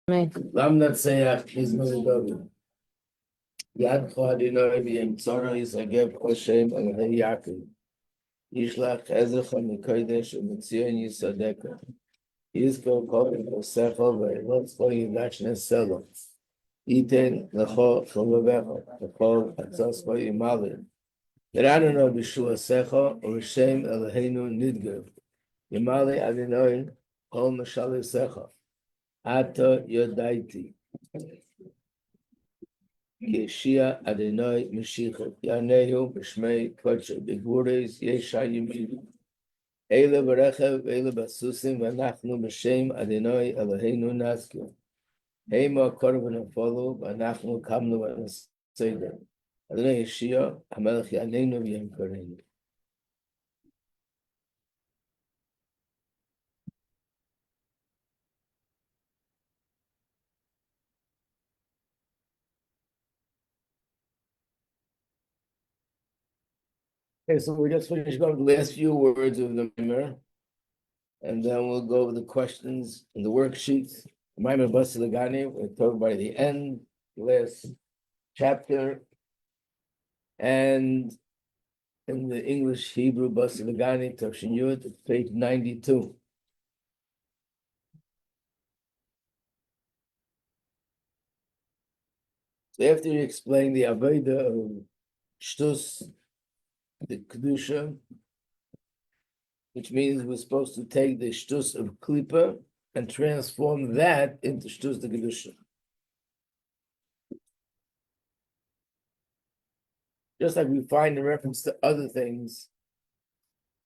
Lam Natseach Izmai David. Yad Chadinoi V'Yem Tzara Yisagev Koshem Alei Yaakov. Yishlach Ezrecha Mikodesh U'Metzion Yisadeka. Yizko Kol Kosecha V'Elotzko Yidach Neselo. Iten Lecho Chovavecha. Lecho Atzosko Yimalin. Deranono B'Shua Secha U'Shem Eloheinu Nidgev. Yimali Adinoi Kol Mashal Secha. Ata Yodaiti. Yeshia Adonai Mashiach Yanehu B'Shmei Kodesh B'Gvuros Yeshayim Eile B'Rechev Eile B'Susim V'Anachnu B'Shem Adonai Eloheinu Nazku Heima Korban Afolu V'Anachnu Kamnu V'Naseder Adonai Yeshia HaMelech Yaneinu V'Yem Koreinu. Okay, so we just finished going the last few words of the Mimer, and then we'll go over the questions in the worksheets. Mimer Basi Legani, we're talking by the end, last chapter, and in the English Hebrew Basi Legani Tafshin Yud, page 92. So after you explain the Avodah of Shtus, the Kedusha, which means we're supposed to take the Shtus of Klippa and transform that into Shtus the Kedusha. Just like we find in reference to other things,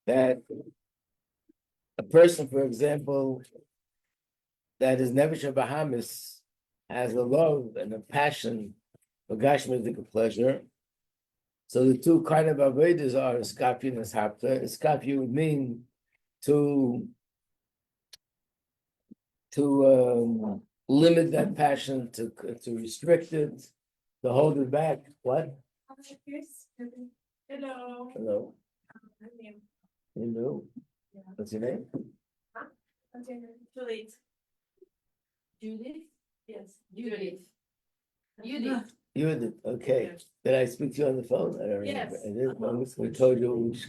that a person, for example, that is Nefesh Bahamis, has a love and a passion for Gashmitic pleasure. So the two kind of avodas are iskafi and ishapta. Iskafi would mean to limit that passion, to restrict it, to hold it back. What? Hello. Hello. Hello. What's your name? Judith. Judith? Yes. Judith. Judith. Judith. Okay. Yes. Did I speak to you on the phone? I don't Yes. remember. I did. We told you which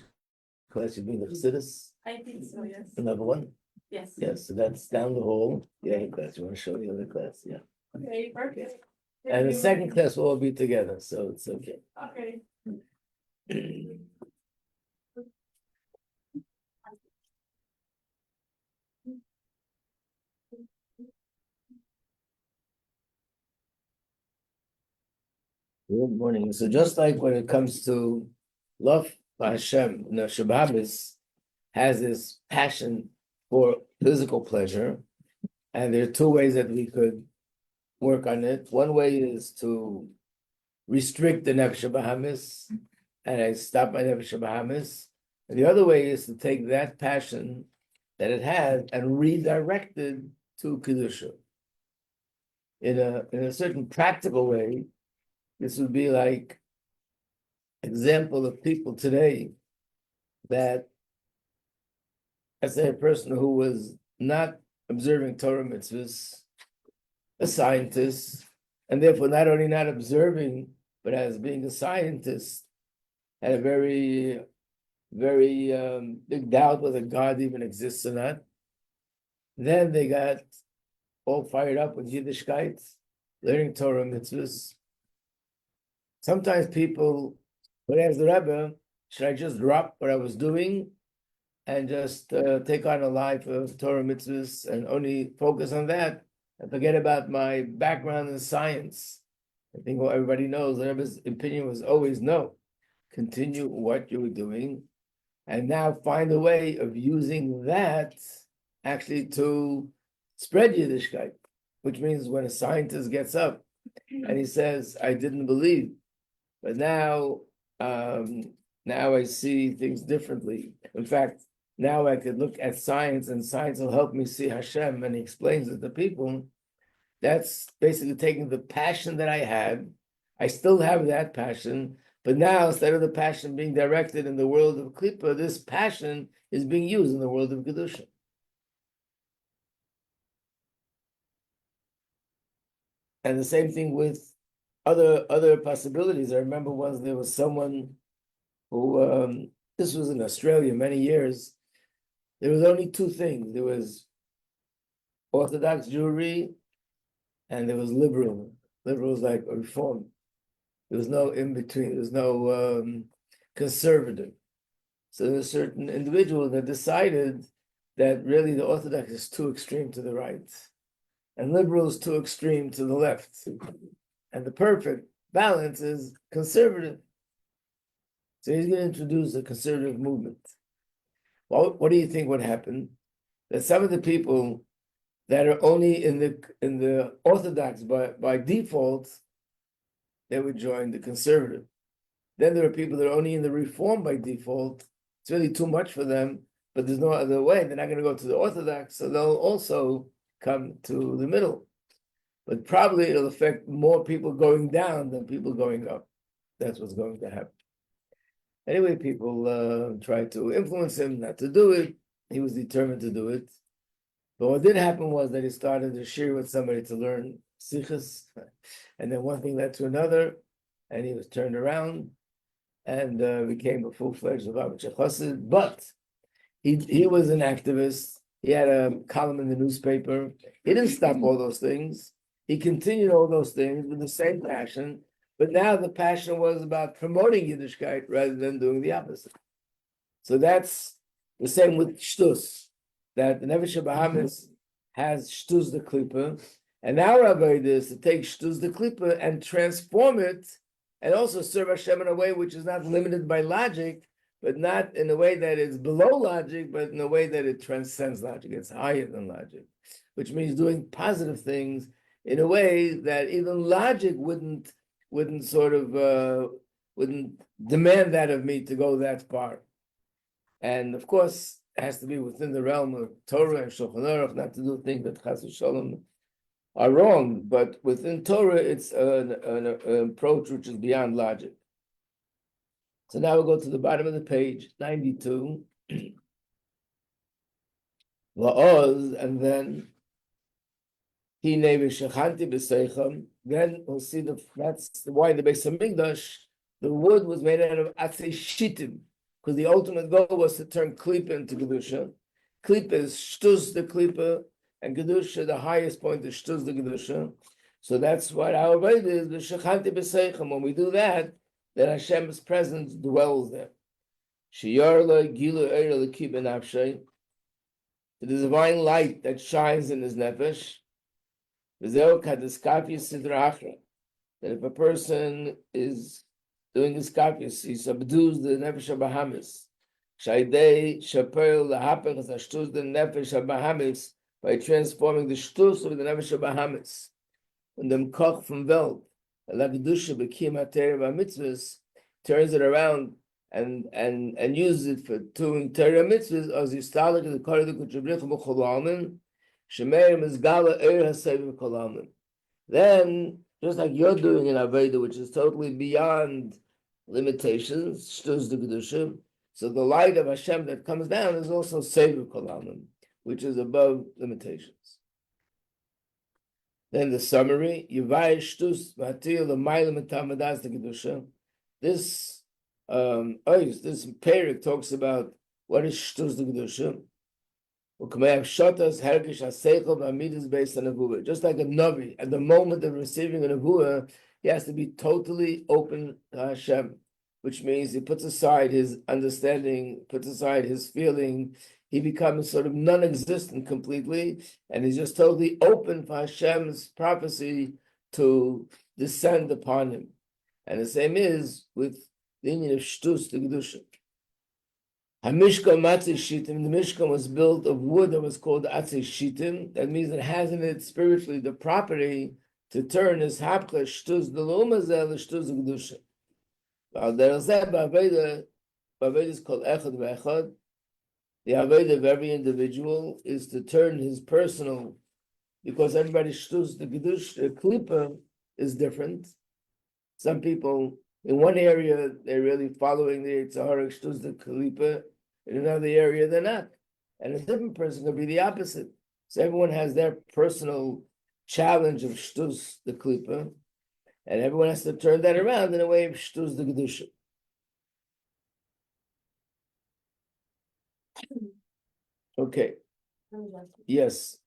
class you'd be in the Chassidus. I think so, yes. Another one? Yes. Yes, so that's down the hall. Yeah, class. You want to show the other class? Yeah. Okay, perfect. And the second class will all be together, so it's okay. Okay. Good morning. So just like when it comes to love by Hashem, Shabbos has this passion for physical pleasure, and there are two ways that we could work on it. One way is to restrict the Nefesh Bahamis, and I stop my Nefesh Bahamis. And the other way is to take that passion that it has and redirect it to Kedusha. In a certain practical way, this would be like example of people today that, let's say, a person who was not observing Torah mitzvahs, a scientist, and therefore not only not observing, but as being a scientist, had a very, very big doubt whether God even exists or not. Then they got all fired up with Yiddishkeit, learning Torah mitzvahs. Sometimes people would ask the Rebbe, should I just drop what I was doing and just take on a life of Torah mitzvahs and only focus on that and forget about my background in science? I think what everybody knows, the Rebbe's opinion was always no. Continue what you were doing and now find a way of using that actually to spread Yiddishkeit, which means when a scientist gets up and he says, I didn't believe, but now I see things differently. In fact, now I could look at science and science will help me see Hashem, and he explains it to people. That's basically taking the passion that I had. I still have that passion, but now instead of the passion being directed in the world of Klippa, this passion is being used in the world of Kedusha. And the same thing with other possibilities. I remember once there was someone who this was in Australia many years. There was only two things. There was Orthodox Jewry and there was liberal. Liberal was like a reform. There was no in between. There was no conservative. So there were certain individuals that decided that really the Orthodox is too extreme to the right, and liberal is too extreme to the left, and the perfect balance is conservative. So he's going to introduce a conservative movement. Well, what do you think would happen? That some of the people that are only in the Orthodox by default, they would join the conservative. Then there are people that are only in the Reform by default. It's really too much for them, but there's no other way. They're not going to go to the Orthodox, so they'll also come to the middle. But probably it'll affect more people going down than people going up. That's what's going to happen. Anyway, people tried to influence him not to do it. He was determined to do it. But what did happen was that he started to share with somebody to learn sikhs, and then one thing led to another, and he was turned around and became a full-fledged Lubavitcher Chassid. But he was an activist. He had a column in the newspaper. He didn't stop all those things. He continued all those things with the same passion, but now the passion was about promoting Yiddishkeit rather than doing the opposite. So that's the same with Shtus, that the Nefesh Bahamas has Shtus the Klippa, and our avodah is to take Shtus the Klippa and transform it, and also serve Hashem in a way which is not limited by logic, but not in a way that is below logic, but in a way that it transcends logic. It's higher than logic, which means doing positive things in a way that even logic wouldn't demand that of me to go that far. And of course, it has to be within the realm of Torah and Shulchan Aruch, not to do things that Chas v'Shalom are wrong. But within Torah, it's an approach which is beyond logic. So now we'll go to the bottom of the page, 92. La'oz, and then then we'll see that's why the Beis Hamikdash, the wood was made out of atzei shitim, because the ultimate goal was to turn klipa into kedusha. Klipa is shtus the klipa, and kedusha, the highest point is shtus the kedusha. So that's what our avodah is. V'shechanti b'seichem. When we do that, then Hashem's presence dwells there. Sheyarla gilu eira l'ki b'nafshay. The divine light that shines in his nefesh. That if a person is doing his kapius, he subdues the nefesh habahamis. Shaydei shapel lahapech ashtus the nefesh habahamis by transforming the shtus of the nefesh habahamis. And them koch from Welt, la kedusha bekim haTorah v'mitzvos, turns it around and uses it for doing Torah mitzvahs as yistalik the kodesh kuchabrich b'chol shemeir mizgala eir hasevim kol. Then, just like you're doing in avodah, which is totally beyond limitations, shtus the kedusha. So the light of Hashem that comes down is also sevim kol, which is above limitations. Then the summary: Yivai shtus matil l'mayla mitamadas the kedusha. This this parak talks about what is shtus the kedusha. Just like a Navi, at the moment of receiving a Nevuah, he has to be totally open to Hashem, which means he puts aside his understanding, puts aside his feeling, he becomes sort of non-existent completely, and he's just totally open for Hashem's prophecy to descend upon him. And the same is with the union of Shtus, the Kedusha. Hamishkan Matzei Shitim, the Mishkan was built of wood that was called Atzei Shitim. That means it has in it spiritually the property to turn his hapcha Shtuz the Lumazel Shtuz Kedusha. Ba'aveda is called Echad Ve'echad. The avodah of every individual is to turn his personal, because everybody Shtuz the Kedusha Klipa is different. Some people in one area, they're really following the Yitzhahara Shtuz the Kalipa. In another area, they're not. And a different person could be the opposite. So everyone has their personal challenge of Shtus the Klipa, and everyone has to turn that around in a way of Shtus the Kedusha. Okay. Yes.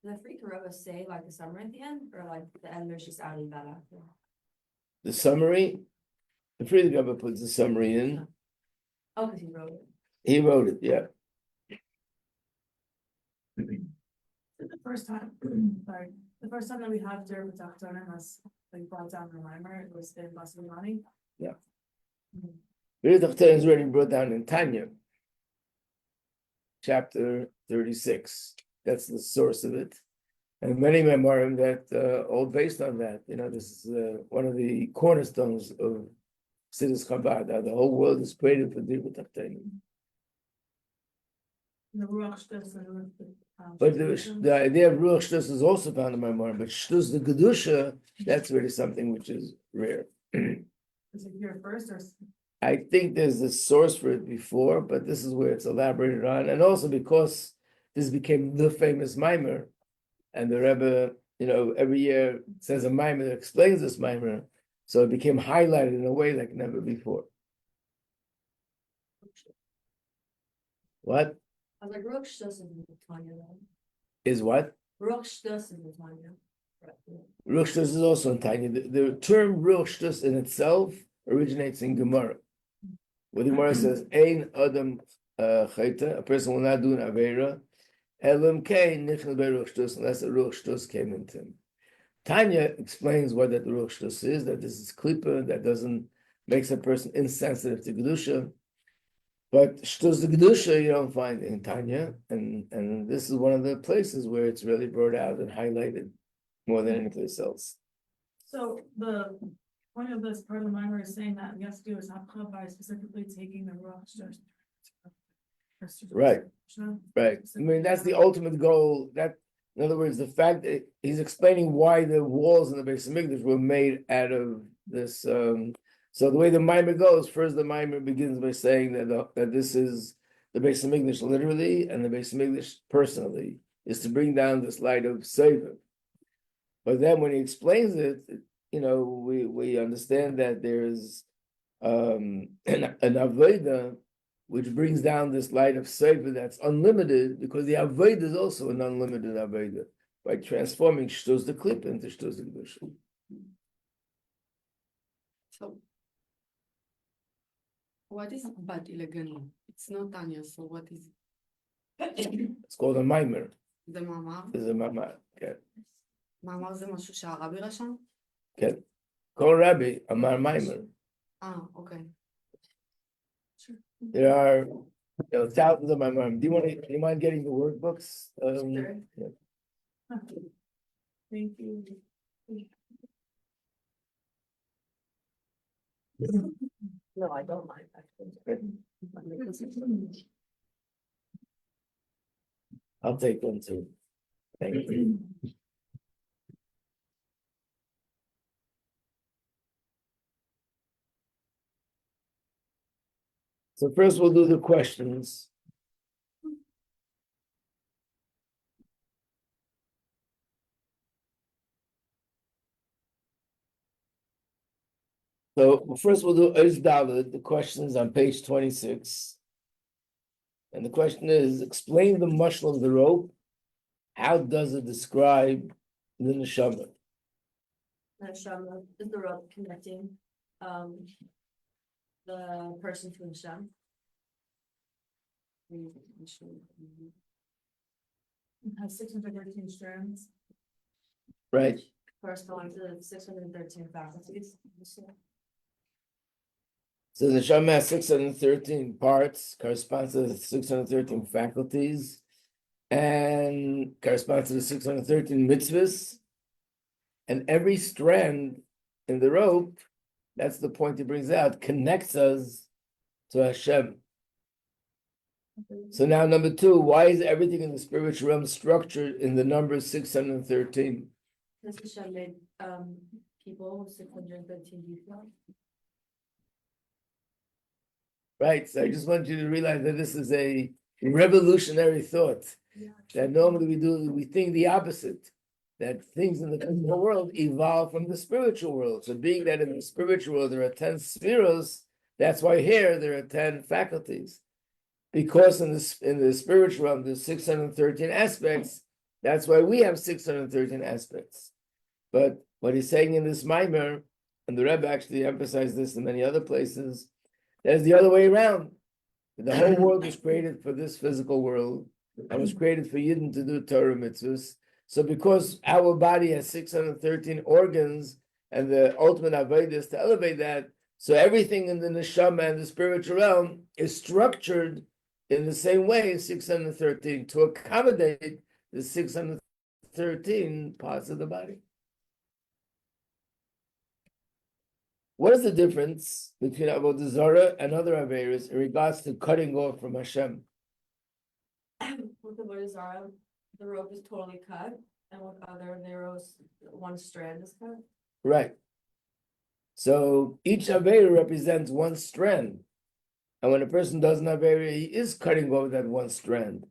The Free Rebbe say like the summary at the end, or like the end is just adding that after? The summary. The Friedrich Rebbe puts the summary in. Oh, because he wrote it. He wrote it. Yeah. The first time, sorry, the first time that we had Derek Dachtonim as like brought down the mimer, it was in Basi Legani. Yeah. Friedrich Rebbe is already brought down in Tanya, chapter 36. That's the source of it. And many memorim that all based on that. You know, this is one of the cornerstones of Chassidus Chabad. The whole world is created for Dirut Tachtonim. The Ruach Shtus and But the idea of Ruach Shtus is also found in memorim. But Shtus the Kedusha, that's really something which is rare. is it here first or? I think there's a source for it before, but this is where it's elaborated on, and also because this became the famous mimer, and the Rebbe, you know, every year says a mimer that explains this mimer, so it became highlighted in a way like never before. What I was like, Ruach Shtus is in Tanya. is what? Ruach Shtus is in Tanya. Ruach Shtus is also in Tanya. The term Ruach Shtus in itself originates in Gemara, where the Gemara says, "Ein Adam Chayta," a person will not do an Aveira, Elam Kain Nichel Beruach Shtus, unless a Ruach Shtus came into him. Tanya explains what that Ruach Shtus is, that this is Klippa, that makes a person insensitive to Kedusha. But Shtus the Kedusha you don't find in Tanya, and this is one of the places where it's really brought out and highlighted more than any place else. So the point of this part of the mimer is saying that we have to do is hapcha by specifically taking the Ruach Shtus. Right. Right. I mean, that's the ultimate goal. That, in other words, the fact that he's explaining why the walls in the Beis Hamikdash were made out of this. So the way the mimer goes, first the mimer begins by saying that this is the Beis Hamikdash literally, and the Beis Hamikdash personally is to bring down this light of Sefer. But then when he explains it, you know, we understand that there's an avodah which brings down this light of Sefer that's unlimited, because the avodah is also an unlimited avodah by transforming Shtus the Klippa into Shtus the Kedusha. So, what is Basi Legani? It's not Tanya, so what is it? It's called a mimer. זה מאמר? It's a mamar. Okay. מאמר זה משהו שהרבי רשם? Okay. Call Rabbi Amar Mimer. אוקיי. There are thousands of Mimarim. Do you mind getting the workbooks? Sure. Yeah. Thank you. No, I don't mind actually. I'll take one too. Thank you. So first we'll do the questions. So first we'll do Oz Daled, the questions on page 26. And the question is, explain the mashal of the rope. How does it describe the neshama? Neshama is the rope connecting the person to Hashem. It has 613 strands. Right. Corresponding to the 613 faculties. So the neshama has 613 parts, corresponds to the 613 faculties, and corresponds to the 613 mitzvahs. And every strand in the rope, that's the point he brings out, connects us to Hashem. So now number two, why is everything in the spiritual realm structured in the number 613? Because Hashem made people with 613 people. Right, so I just want you to realize that this is a revolutionary thought. Yeah. That normally we think the opposite. that things in the physical world evolve from the spiritual world. So being that in the spiritual world there are 10 spheros, that's why here there are 10 faculties. Because in the spiritual realm there's 613 aspects, that's why we have 613 aspects. But what he's saying in this mimer, and the Rebbe actually emphasized this in many other places, that's the other way around. The whole world was created for this physical world, and was created for Yidden to do Torah mitzvahs. So because our body has 613 organs, and the ultimate avodah is to elevate that, so everything in the neshama and the spiritual realm is structured in the same way, 613, to accommodate the 613 parts of the body. What is the difference between Avodah Zarah and other Averas in regards to cutting off from Hashem? With the Avodah Zarah, the rope is totally cut, and with other Averos, one strand is cut. Right. So each Avera represents one strand. And when a person does an Avera, he is cutting off that one strand.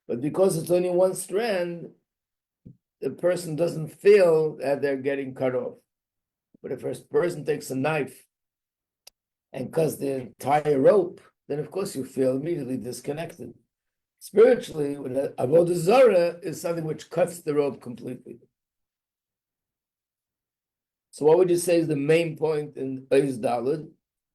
But because it's only one strand, the person doesn't feel that they're getting cut off. But if a person takes a knife and cuts the entire rope, then of course you feel immediately disconnected. Spiritually, Avodah Zarah is something which cuts the rope completely. So what would you say is the main point in Oz Daled?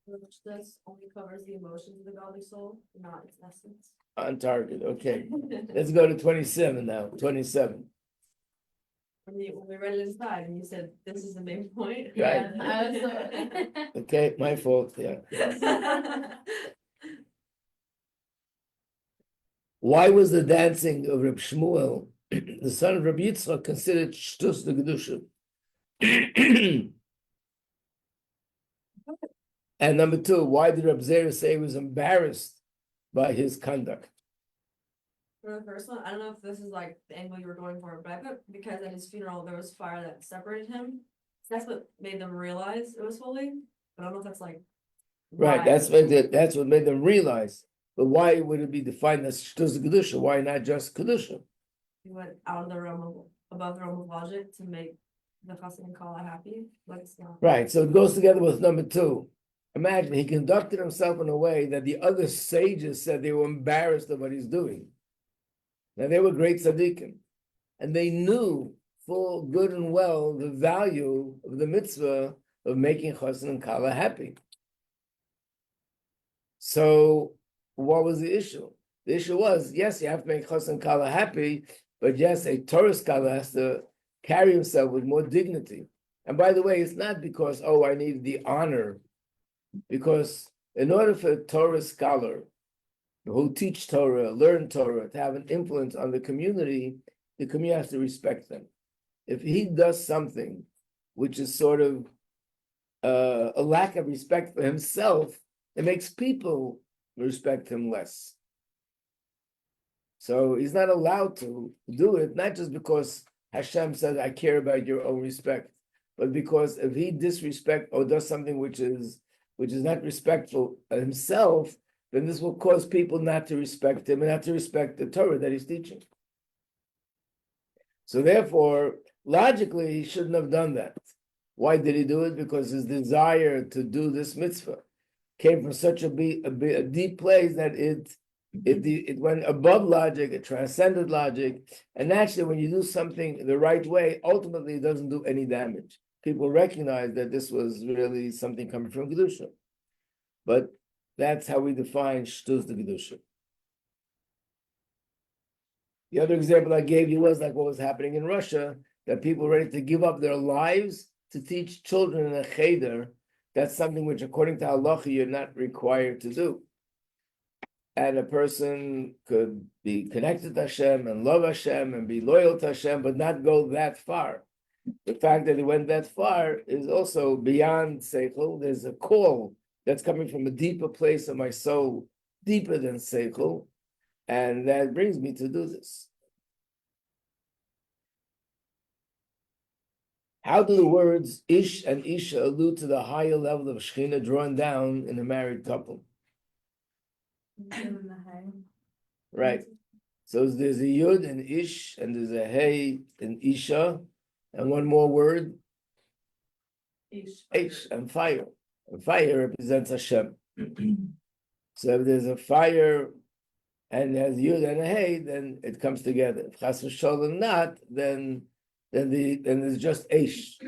Which this only covers the emotions of the godly soul, not its essence. On target, okay. Let's go to 27 now, 27. When we read it inside and you said, this is the main point. Right. Yeah. Okay, my fault, yeah. Why was the dancing of Reb Shmuel, the son of Reb Yitzchak, considered Shtus the Kedusha? And number two, why did Reb Zera say he was embarrassed by his conduct? For the first one, I don't know if this is like the angle you were going for, but I put because at his funeral there was fire that separated him. So that's what made them realize it was holy. But I don't know if that's like Right, why. that's what made them realize. But why would it be defined as Shtus the Kedusha? Why not just Kedusha? He went out of the realm of above the realm of logic to make the Chassid and Kala happy, but it's not. Right, so it goes together with number two. Imagine he conducted himself in a way that the other sages said they were embarrassed of what he's doing. Now they were great tzaddikim, and they knew full good and well the value of the mitzvah of making Chassid and Kala happy. So what was the issue? The issue was, yes, you have to make Chassid and Kala happy, but yes, a Torah scholar has to carry himself with more dignity. And by the way, it's not because, oh, I need the honor, because in order for a Torah scholar who teach Torah, learn Torah, to have an influence on the community has to respect them. If he does something which is sort of a lack of respect for himself, it makes people respect him less. So he's not allowed to do it, not just because Hashem said, I care about your own respect, but because if he disrespects or does something which is not respectful of himself, then this will cause people not to respect him and not to respect the Torah that he's teaching. So therefore, logically, he shouldn't have done that. Why did he do it? Because his desire to do this mitzvah came from such a deep place that it went above logic, it transcended logic, and naturally, when you do something the right way, ultimately it doesn't do any damage. People recognize that this was really something coming from Kedusha. But that's how we define Shtus the Kedusha. The other example I gave you was like what was happening in Russia, that people were ready to give up their lives to teach children in a cheder. That's something which, according to halacha, you're not required to do. And a person could be connected to Hashem and love Hashem and be loyal to Hashem, but not go that far. The fact that he went that far is also beyond seichel. There's a call that's coming from a deeper place of my soul, deeper than seichel, and that brings me to do this. How do the words ish and isha allude to the higher level of Shekhinah drawn down in a married couple? Right. So there's a yud in ish and there's a hey in isha, And one more word, Ish. H, and fire. And fire represents Hashem. So if there's a fire and there's Yud and a Hey, then it comes together. If Chas v'Sholem not, then there's just H.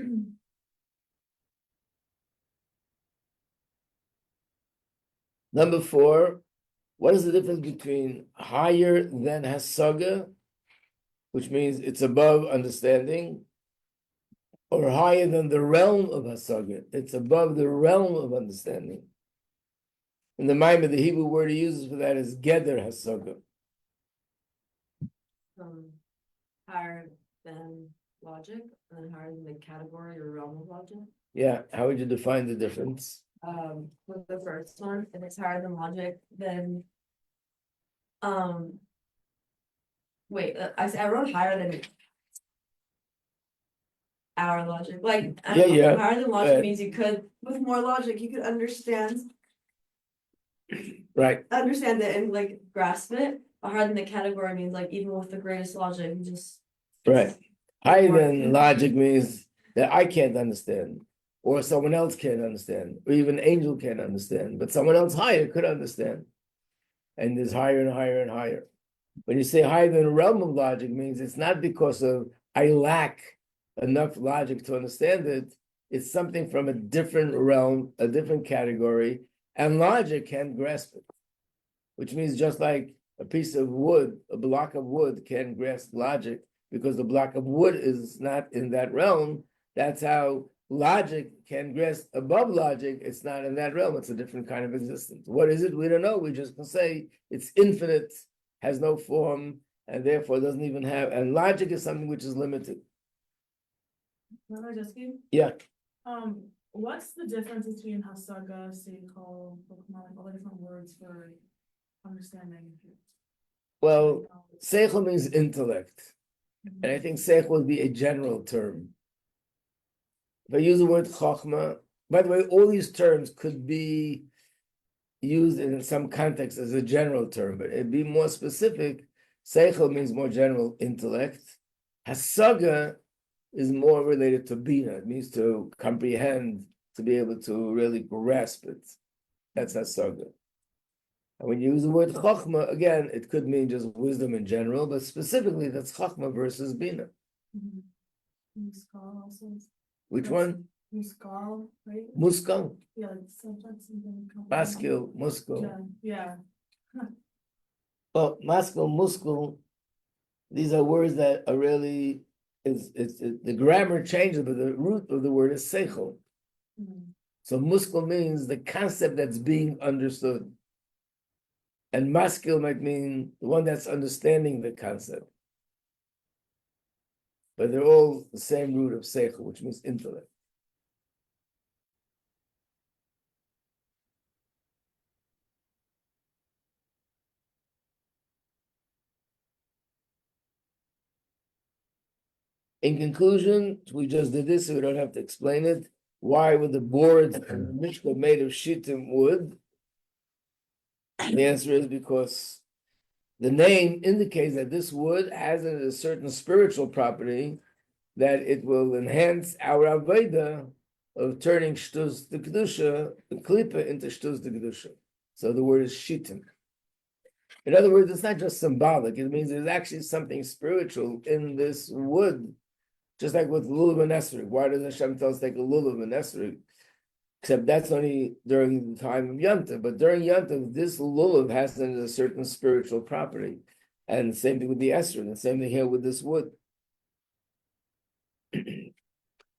Number 4, what is the difference between higher than Hasaga, which means it's above understanding, or higher than the realm of Hasaga? It's above the realm of understanding. In the Maimon, the Hebrew word he uses for that is Geder Hasaga. Higher than logic, and then higher than the category or realm of logic. Yeah, how would you define the difference? With the first one, if it's higher than logic, then wait, I wrote higher than our logic, like I don't know, Yeah. higher than logic means you could, with more logic, you could understand Right, it and like grasp it. But higher than the category means like even with the greatest logic, you just right. Higher than logic means that I can't understand, or someone else can't understand, or even an angel can't understand, but someone else higher could understand. And there's higher and higher and higher. When you say higher than the realm of logic, means it's not because of I lack enough logic to understand it. It's something from a different realm, a different category, and logic can't grasp it. Which means just like a piece of wood, a block of wood can't grasp logic because the block of wood is not in that realm. That's how logic can grasp above logic. It's not in that realm. It's a different kind of existence. What is it? We don't know. We just can say it's infinite, has no form, and therefore doesn't even have. And logic is something which is limited. Rabbi Majeski, Yeah. what's the difference between Hasaga, Seichel, all the different words for understanding? Well, seichel means intellect, and I think seichel would be a general term. If I use the word chachma, by the way, all these terms could be used in some context as a general term, but it'd be more specific. Seichel means more general intellect. Hasaga is more related to bina. It means to comprehend, to be able to really grasp it. That's hasaga. And when you use the word chachma, again, it could mean just wisdom in general, but specifically that's chachma versus bina. Muskal also. Which one? Muskal, right? Muskal. Yeah, like sometimes something. Maskil, muskal. Yeah. Well, maskil, muskal, these are words that are really, the grammar changes, but the root of the word is seichel. So muskal means the concept that's being understood. And maskil might mean the one that's understanding the concept. But they're all the same root of seichel, which means intellect. In conclusion, we just did this, so we don't have to explain it. Why were the boards and the mishkan made of shittim wood? The answer is because the name indicates that this wood has a certain spiritual property that it will enhance our avodah of turning shtuz the kedusha, the klipa, into shtuz the kedusha. So the word is shittim. In other words, it's not just symbolic. It means there's actually something spiritual in this wood. Just like with lulav and esrog. Why does Hashem tell us to take a lulav and esrog? Except that's only during the time of Yom Tov. But during Yom Tov, this lulav has a certain spiritual property. And the same thing with the esrog, the same thing here with this wood.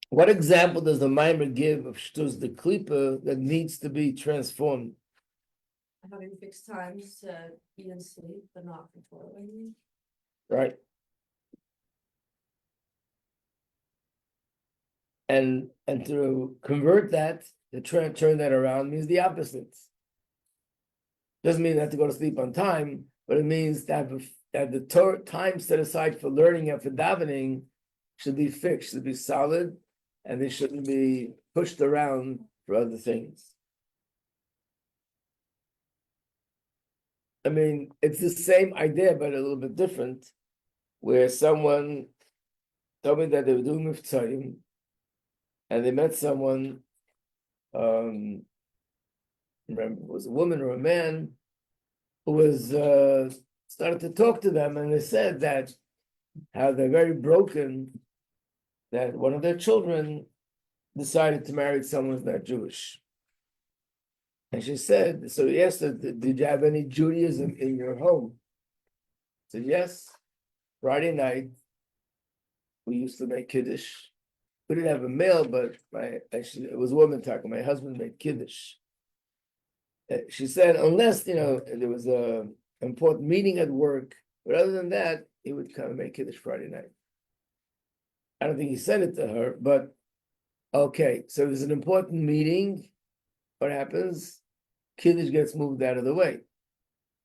What example does the Maimer give of shtuz the klipa that needs to be transformed? having fixed times to eat and sleep, but not for toiling. Right. And to convert that, to turn that around means the opposite. Doesn't mean you have to go to sleep on time, but it means that the time set aside for learning and for davening should be fixed, should be solid, and they shouldn't be pushed around for other things. I mean, it's the same idea, but a little bit different, where someone told me that they were doing Miftzayim, and they met someone, remember, it was a woman or a man, who was started to talk to them, and they said that how they're very broken, that one of their children decided to marry someone who's not Jewish. And she said, so he asked her, did you have any Judaism in your home? She said, yes. Friday night, we used to make Kiddush. We didn't have a male, but it was a woman talking. My husband made Kiddush. She said, unless, there was a important meeting at work, but other than that, he would come and make Kiddush Friday night. I don't think he said it to her, but okay, so there's an important meeting. What happens? Kiddush gets moved out of the way.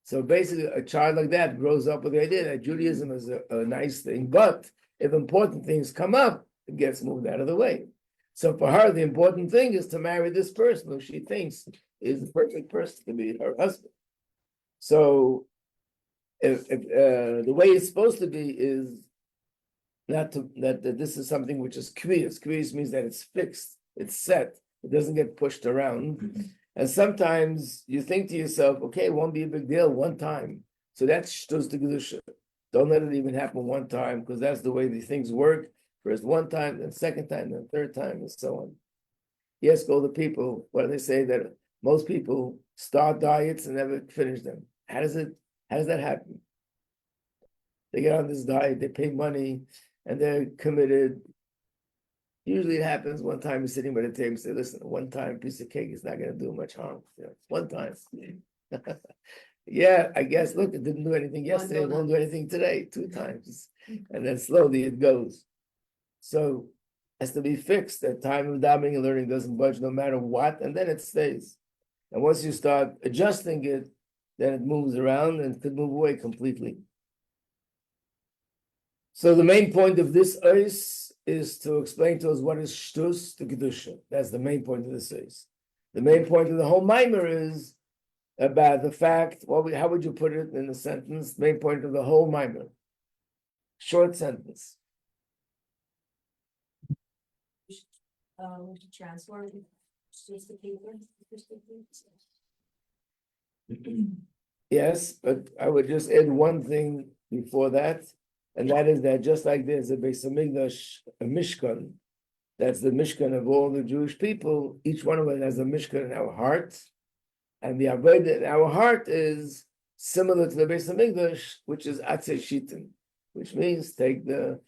So basically, a child like that grows up with the idea that Judaism is a nice thing, but if important things come up, it gets moved out of the way. So for her, the important thing is to marry this person who she thinks is the perfect person to be her husband. So if the way it's supposed to be is not to that this is something which is kviyas. Kviyas means that it's fixed, it's set, it doesn't get pushed around. And sometimes you think to yourself, okay, it won't be a big deal one time. So that's shtus the kedusha. Don't let it even happen one time, because that's the way these things work. First one time, then second time, then third time, and so on. Yes, all the people, what do they say, that most people start diets and never finish them. How does that happen? They get on this diet, they pay money, and they're committed. Usually it happens one time you're sitting by the table and say, listen, one time piece of cake is not going to do much harm. One time. Yeah, I guess, look, it didn't do anything yesterday, it won't do anything today, 2 times. And then slowly it goes. So it has to be fixed. That time of davening and learning doesn't budge no matter what, and then it stays. And once you start adjusting it, then it moves around and could move away completely. So the main point of this ois is to explain to us what is shtus to kedusha. That's the main point of this ois. The main point of the whole mimer is about the fact. How would you put it in a sentence? The main point of the whole mimer. Short sentence. We should transfer just the paper. Yes, but I would just add one thing before that, and that is that just like there's a Beis Hamikdash, a Mishkan, that's the Mishkan of all the Jewish people, each one of us has a Mishkan in our heart, and the Avodah in our heart is similar to the Beis Hamikdash, which is Atzei Shitin, which means take the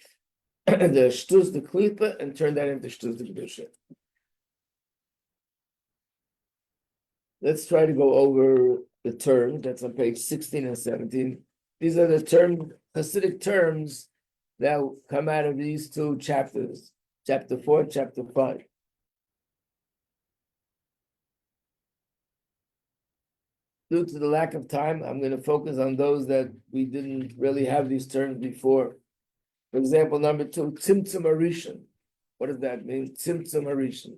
the Shtus, the Klipa, and turn that into Shtus, the Kedusha. Let's try to go over the terms. That's on page 16 and 17. These are the Hasidic terms that come out of these 2 chapters, chapter 4 and chapter 5. Due to the lack of time, I'm going to focus on those that we didn't really have these terms before. For example, number 2, Tzimtzum Arishan. What does that mean? Tzimtzum Arishan.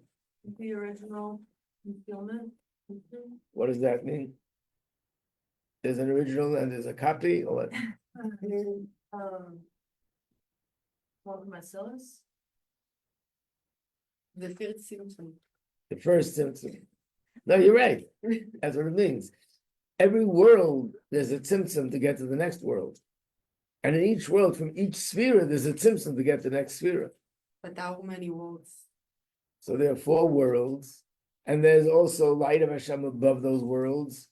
The original fulfillment. What does that mean? There's an original and there's a copy, or what? Welcome Bacillus. The first symptom. The first tzimtzum. No, you're right. That's what it means. Every world, there's a tzimtzum to get to the next world. And in each world, from each sphere, there's a tzimtzum to get to the next sphere. But how many words? So there are 4 worlds, and there's also light of Hashem above those worlds.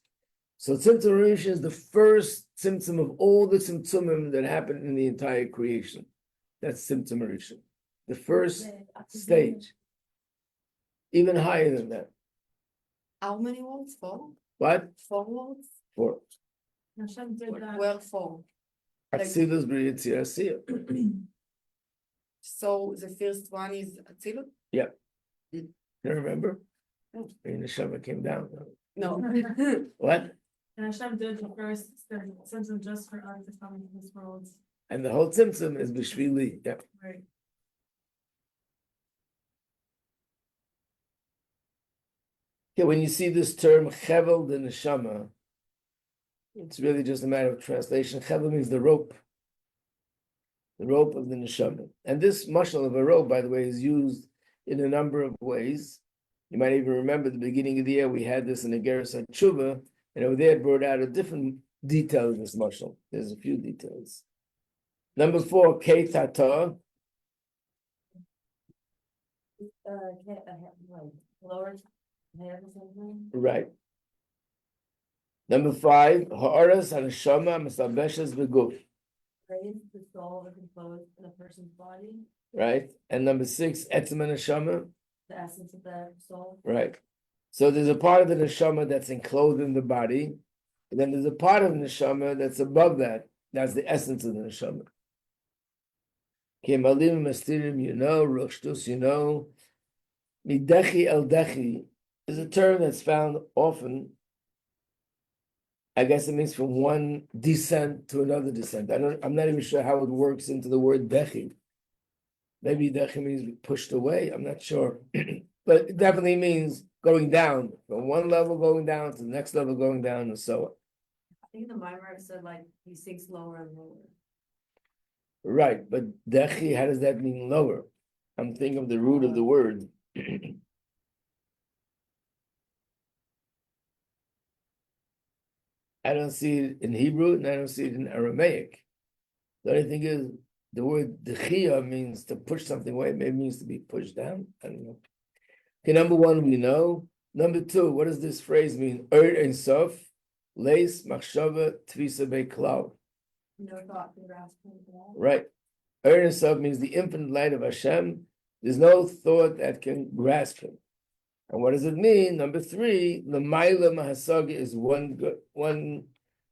So Tzimtzum Rishon is the first tzimtzum of all the tzimtzumim that happened in the entire creation. That's Tzimtzum Rishon, the first stage. Even higher than that. How many words? 4? What? 4 words? 4. Hashem did that. Where 4? Atzilus B'Yitzir Asiyah. So the first one is Atzilut? Yeah. You remember? When the Neshama came down. No. What? And Hashem did the first symptom just for us to come into this world. And the whole tzimtzum is B'Shvili. Yeah. Right. Okay, when you see this term Chevel the Neshama, it's really just a matter of translation. Chevel means the rope. the rope of the neshama. And this mashal of a rope, by the way, is used in a number of ways. You might even remember the beginning of the year we had this in the Geras HaTshuva, and over there it brought out a different detail of this mashal. There's a few details. Number 4, Kei Tata. Lower head or something. Right. Number 5, Ha'aras HaNeshama Mesabeshes Beguf. Raise the soul is enclosed in a person's body, Right. And number 6, Etzem HaNeshama. the essence of the soul. Right. So there's a part of the neshama that's enclosed in the body, and then there's a part of the neshama that's above that. That's the essence of the neshama. Kemalim Mastirim, you know, Rosh Chodesh, you know. Midechi el dechi is a term that's found often. I guess it means from one descent to another descent. I'm not even sure how it works into the word dechi. Maybe dechi means pushed away. I'm not sure. But it definitely means going down, from one level going down to the next level going down, and so on. I think the Maimar said like he sinks lower and lower. Right, but dechi, how does that mean lower? I'm thinking of the root of the word. I don't see it in Hebrew and I don't see it in Aramaic. The only thing is the word dechia means to push something away, maybe it means to be pushed down. I don't know. Okay, number 1, we know. Number 2, what does this phrase mean? Ein sof, leis, machshava, tvisa beklal. No thought can grasp him at all. Right. Ein sof means the infinite light of Hashem. There's no thought that can grasp him. And what does it mean? Number 3, L'mayla Mahasaga is one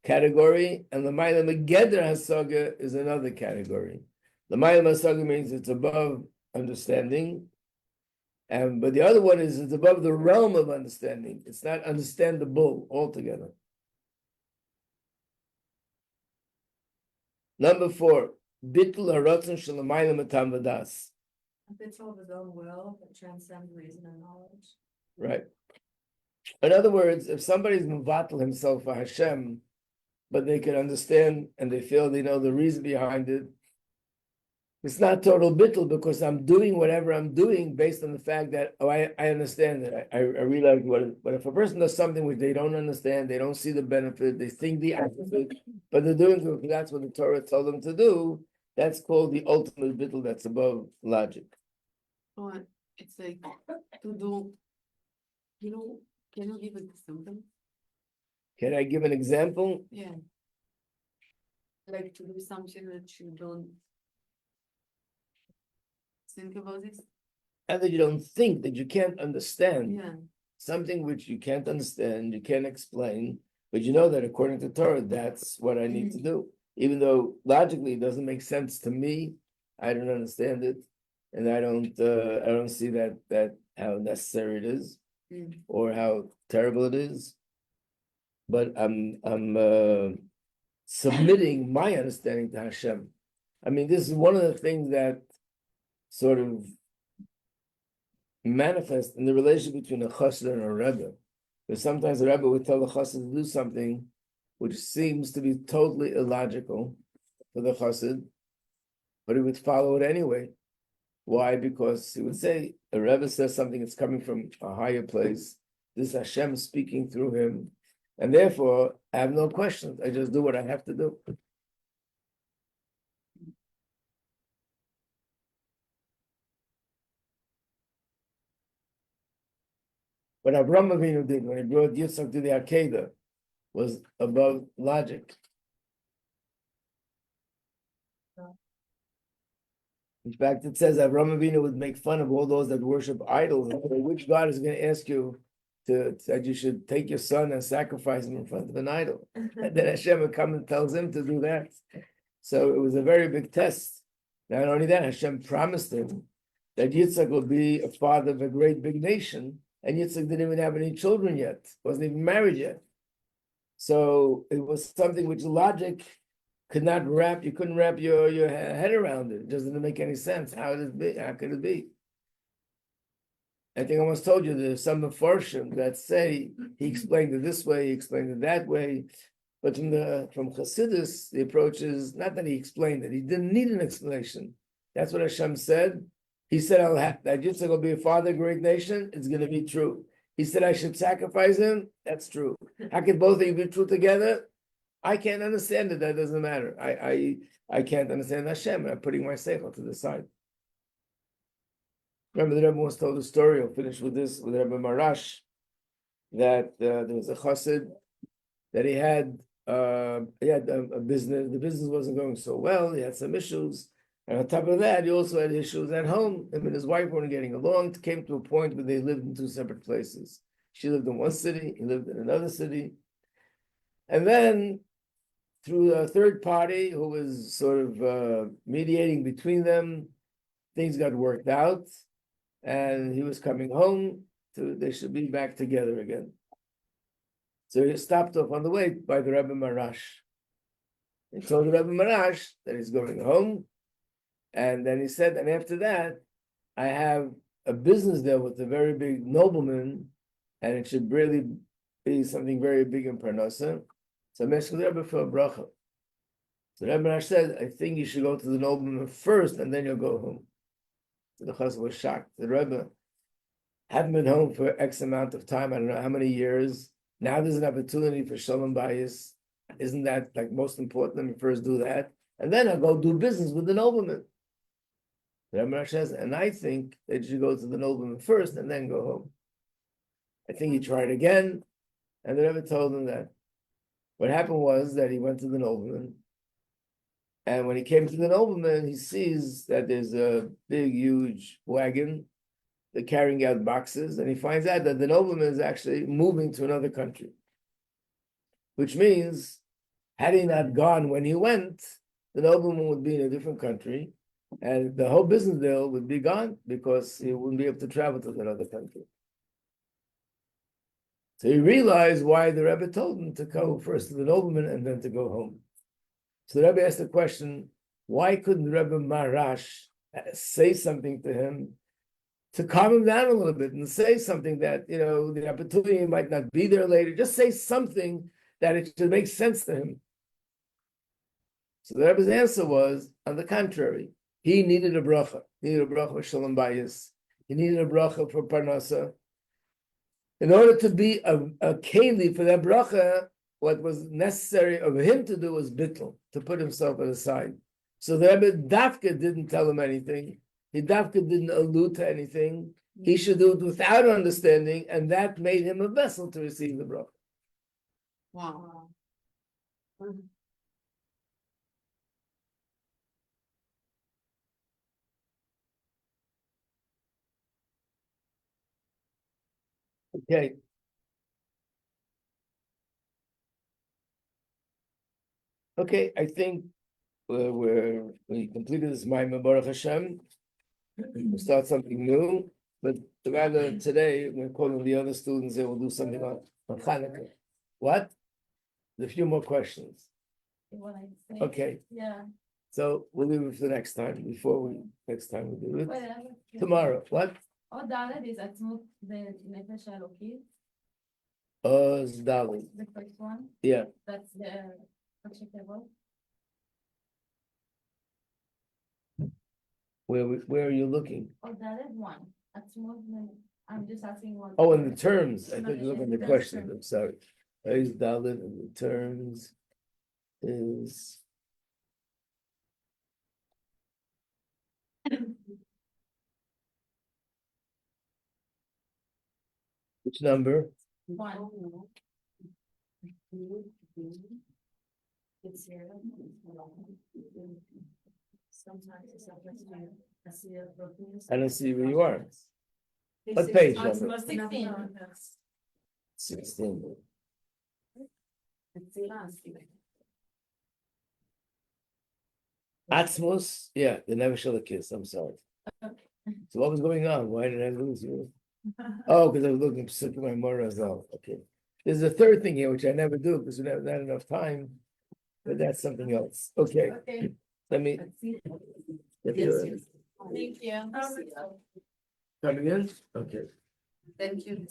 category, and L'mayla Megeder Hasaga is another category. L'mayla Mahasaga means it's above understanding, but the other one is it's above the realm of understanding. It's not understandable altogether. Number 4, Bittul Haratzon Shel L'mayla Matam Vadas. A bit of his own will that transcends reason and knowledge. Right. In other words, if somebody's mevatel himself for Hashem, but they can understand and they feel they know the reason behind it, it's not total bittul because I'm doing whatever I'm doing based on the fact that, I understand it. I realize but if a person does something which they don't understand, they don't see the benefit, they think the opposite, but they're doing it because that's what the Torah told them to do, that's called the ultimate bittul that's above logic. Or it's like to do, can you give an example? Can I give an example? Yeah. Like to do something that you don't think about this? And that you don't think, that you can't understand. Yeah. Something which you can't understand, you can't explain, but you know that according to Torah, that's what I need to do. Even though logically it doesn't make sense to me, I don't understand it, and I don't see that how necessary it is or how terrible it is. But I'm submitting my understanding to Hashem. I mean, this is one of the things that sort of manifest in the relationship between a chassid and a rebbe. Because sometimes the rebbe would tell the chassid to do something which seems to be totally illogical for the chassid, but he would follow it anyway. Why? Because he would say, a rebbe says something that's coming from a higher place, this Hashem speaking through him, and therefore I have no questions. I just do what I have to do. What Avraham Avinu did when he brought Yitzchak to the Akedah was above logic. In fact, it says Avraham Avinu would make fun of all those that worship idols. And say, which God is going to ask you that you should take your son and sacrifice him in front of an idol? And then Hashem would come and tells him to do that. So it was a very big test. Not only that, Hashem promised him that Yitzchak will be a father of a great big nation. And Yitzchak didn't even have any children yet, wasn't even married yet. So it was something which logic could not wrap, you couldn't wrap your head around it. It just didn't make any sense. How could it be? I think I almost told you there's some Mefarshim that say he explained it this way, he explained it that way. But from Chassidus, the approach is not that he explained it. He didn't need an explanation. That's what Hashem said. He said, that Yitzchak will be a father of a great nation. It's going to be true. He said, I should sacrifice him. That's true. How can both of you be true together? I can't understand it. That doesn't matter. I can't understand Hashem. I'm putting my seichel to the side. Remember, the Rebbe once told a story. I'll finish with this, with Rabbi Marash, that there was a chassid that he had a business. The business wasn't going so well. He had some issues. And on top of that, he also had issues at home. Him and his wife weren't getting along. It came to a point where they lived in two separate places. She lived in one city. He lived in another city. And then, through a third party who was sort of mediating between them, things got worked out. And he was coming home. They should be back together again. So he stopped off on the way by the Rabbi Marash. He told the Rabbi Marash that he's going home. And then he said, and after that, I have a business there with a very big nobleman, and it should really be something very big in Parnasa. So I'm asking the Rebbe for a bracha. So Rabbi Marash said, I think you should go to the nobleman first, and then you'll go home. So the chassid was shocked. The Rebbe hadn't been home for X amount of time, I don't know how many years. Now there's an opportunity for shalom bayis. Isn't that like most important? Let me first do that, and then I'll go do business with the nobleman. The Rabbi Marash says, and I think that you should go to the nobleman first and then go home. I think he tried again, and the Rebbe told him that what happened was that he went to the nobleman, and when he came to the nobleman, he sees that there's a big, huge wagon. They're carrying out boxes, and he finds out that the nobleman is actually moving to another country. Which means, had he not gone when he went, the nobleman would be in a different country, and the whole business deal would be gone because he wouldn't be able to travel to another country. So he realized why the Rebbe told him to go first to the nobleman and then to go home. So the Rebbe asked the question, why couldn't Rebbe Marash say something to him to calm him down a little bit and say something that, the opportunity might not be there later. Just say something that it should make sense to him. So the Rebbe's answer was, on the contrary, he needed a bracha. He needed a bracha for shalom bayis. He needed a bracha for parnasa. In order to be a keli for that bracha, what was necessary of him to do was bittul, to put himself at the side. So the Rebbe Dafka didn't tell him anything. He Dafka didn't allude to anything. He should do it without understanding, and that made him a vessel to receive the bracha. Wow. Okay. Okay, I think we completed this Maimon Baruch Hashem. We'll start something new, but rather today we're calling the other students. They will do something on Hanukkah. What? There's a few more questions. Okay. Yeah. So we'll leave it for next time. Next time we do it tomorrow. What? עוד ד' is עצמות בנפש האלוקית. Zdali. The first one. Yeah. That's the ראשי תיבות. Where are you looking? עוד ד' one. עצמות, I'm just asking what. Oh, in the terms. I think you're looking at the question. I'm sorry. Is Dalit in the terms is. Which number? One. Sometimes it's I don't see where you are. What page number? 16. Atzmos, yeah, the never shall kiss. I'm sorry. So what was going on? Why did I lose you? Oh, because I was looking at my motor as well. Okay. There's a third thing here which I never do because we never had enough time, but that's something else. Okay. Let me. Thank you. Coming in? Okay. Thank you.